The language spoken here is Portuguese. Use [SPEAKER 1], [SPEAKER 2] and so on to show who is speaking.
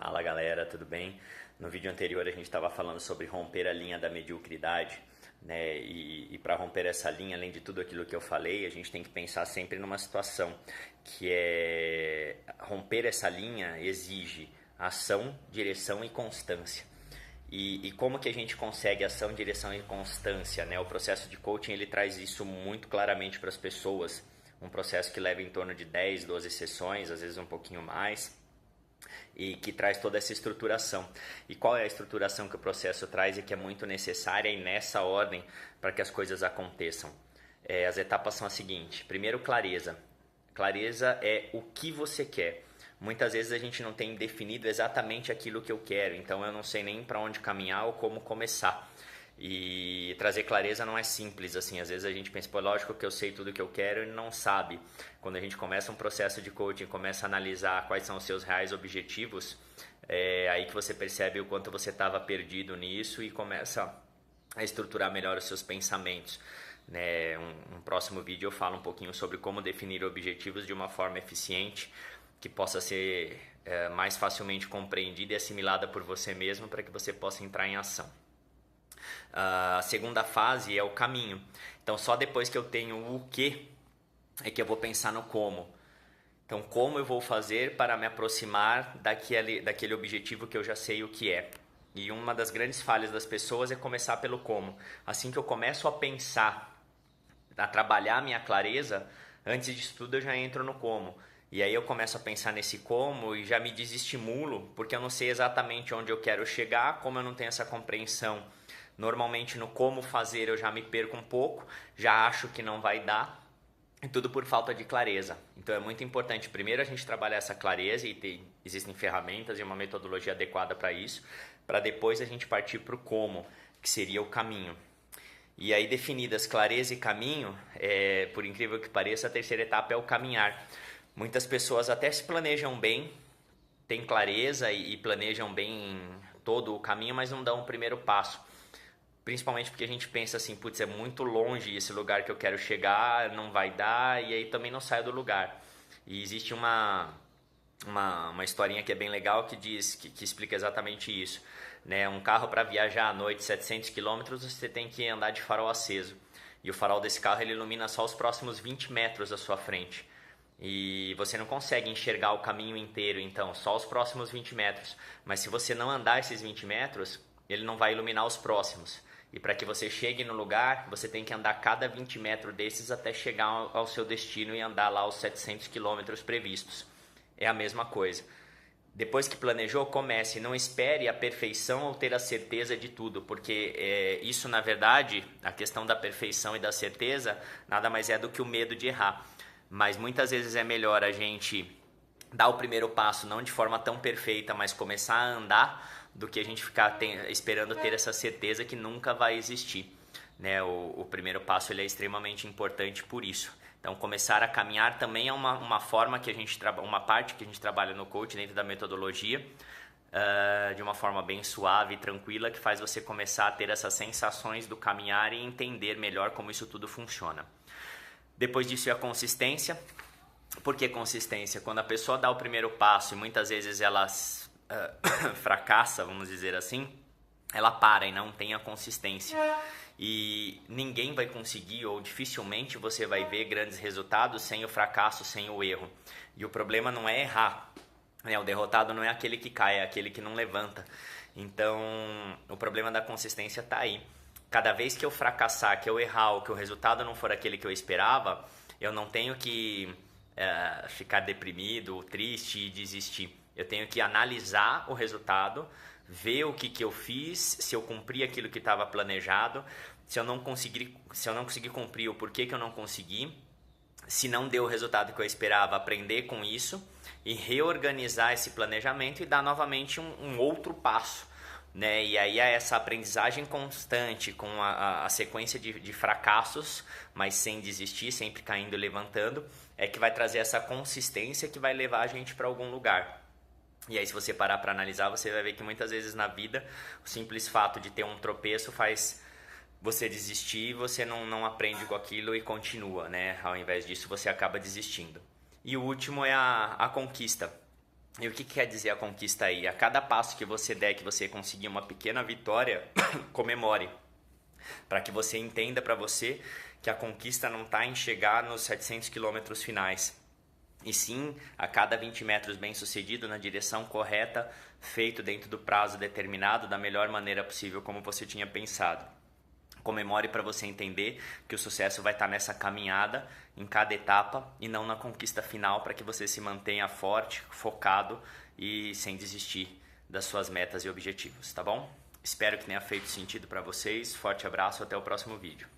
[SPEAKER 1] Fala galera, tudo bem? No vídeo anterior a gente estava falando sobre romper a linha da mediocridade, né? E para romper essa linha, além de tudo aquilo que eu falei, a gente tem que pensar sempre numa situação que é romper essa linha exige ação, direção e constância. E como que a gente consegue ação, direção e constância, né? O processo de coaching ele traz isso muito claramente para as pessoas, um processo que leva em torno de 10, 12 sessões, às vezes um pouquinho mais, e que traz toda essa estruturação. E qual é a estruturação que o processo traz e que é muito necessária e nessa ordem para que as coisas aconteçam? As etapas são as seguintes. Primeiro, clareza. Clareza é o que você quer. Muitas vezes a gente não tem definido exatamente aquilo que eu quero, então eu não sei nem para onde caminhar ou como começar. E trazer clareza não é simples, assim, às vezes a gente pensa, pô, lógico que eu sei tudo que eu quero e não sabe. Quando a gente começa um processo de coaching, começa a analisar quais são os seus reais objetivos, é aí que você percebe o quanto você estava perdido nisso e começa a estruturar melhor os seus pensamentos. Né? Um próximo vídeo eu falo um pouquinho sobre como definir objetivos de uma forma eficiente, que possa ser mais facilmente compreendida e assimilada por você mesmo para que você possa entrar em ação. A segunda fase é o caminho. Então, só depois que eu tenho o que é que eu vou pensar no como. Então, como eu vou fazer para me aproximar daquele objetivo que eu já sei o que é. E uma das grandes falhas das pessoas é começar pelo como. Assim que eu começo a pensar, a trabalhar a minha clareza, antes disso tudo eu já entro no como. E aí eu começo a pensar nesse como e já me desestimulo, porque eu não sei exatamente onde eu quero chegar, como eu não tenho essa compreensão. Normalmente no como fazer eu já me perco um pouco, já acho que não vai dar, e tudo por falta de clareza. Então é muito importante primeiro a gente trabalhar essa clareza e existem ferramentas e uma metodologia adequada para isso, para depois a gente partir para o como, que seria o caminho. E aí definidas clareza e caminho, por incrível que pareça, a terceira etapa é o caminhar. Muitas pessoas até se planejam bem, têm clareza e planejam bem todo o caminho, mas não dão o primeiro passo. Principalmente porque a gente pensa assim, putz, é muito longe esse lugar que eu quero chegar, não vai dar, e aí também não saio do lugar. E existe uma historinha que é bem legal que diz, que explica exatamente isso. Né? Um carro para viajar à noite 700 quilômetros, você tem que andar de farol aceso. E o farol desse carro ele ilumina só os próximos 20 metros à sua frente. E você não consegue enxergar o caminho inteiro, então, só os próximos 20 metros. Mas se você não andar esses 20 metros, ele não vai iluminar os próximos. E para que você chegue no lugar, você tem que andar cada 20 metros desses até chegar ao seu destino e andar lá os 700 quilômetros previstos. É a mesma coisa. Depois que planejou, comece. Não espere a perfeição ou ter a certeza de tudo, porque isso, na verdade, a questão da perfeição e da certeza, nada mais é do que o medo de errar. Mas muitas vezes é melhor a gente dar o primeiro passo, não de forma tão perfeita, mas começar a andar, do que a gente ficar esperando ter essa certeza que nunca vai existir. Né? O primeiro passo ele é extremamente importante por isso. Então, começar a caminhar também é uma forma que a gente uma parte que a gente trabalha no coaching dentro da metodologia, de uma forma bem suave e tranquila, que faz você começar a ter essas sensações do caminhar e entender melhor como isso tudo funciona. Depois disso é a consistência. Por que consistência? Quando a pessoa dá o primeiro passo e muitas vezes ela fracassa, vamos dizer assim, ela para e não tem a consistência. E ninguém vai conseguir, ou dificilmente você vai ver grandes resultados sem o fracasso, sem o erro. E o problema não é errar, né? O derrotado não é aquele que cai, é aquele que não levanta. Então, o problema da consistência está aí. Cada vez que eu fracassar, que eu errar, ou que o resultado não for aquele que eu esperava, eu não tenho que ficar deprimido, triste e desistir. Eu tenho que analisar o resultado, ver o que eu fiz, se eu cumpri aquilo que estava planejado, se eu não conseguir cumprir, o porquê que eu não consegui, se não deu o resultado que eu esperava, aprender com isso e reorganizar esse planejamento e dar novamente um outro passo. Né? E aí essa aprendizagem constante com a sequência de fracassos, mas sem desistir, sempre caindo e levantando, é que vai trazer essa consistência que vai levar a gente para algum lugar. E aí se você parar para analisar, você vai ver que muitas vezes na vida o simples fato de ter um tropeço faz você desistir, você não aprende com aquilo e continua, né? Ao invés disso você acaba desistindo. E o último é a conquista. E o que quer dizer a conquista aí? A cada passo que você der, que você conseguir uma pequena vitória, comemore. Para que você entenda para você que a conquista não está em chegar nos 700 quilômetros finais. E sim, a cada 20 metros bem sucedido na direção correta, feito dentro do prazo determinado, da melhor maneira possível, como você tinha pensado. Comemore para você entender que o sucesso vai estar nessa caminhada, em cada etapa, e não na conquista final, para que você se mantenha forte, focado e sem desistir das suas metas e objetivos, tá bom? Espero que tenha feito sentido para vocês. Forte abraço, até o próximo vídeo.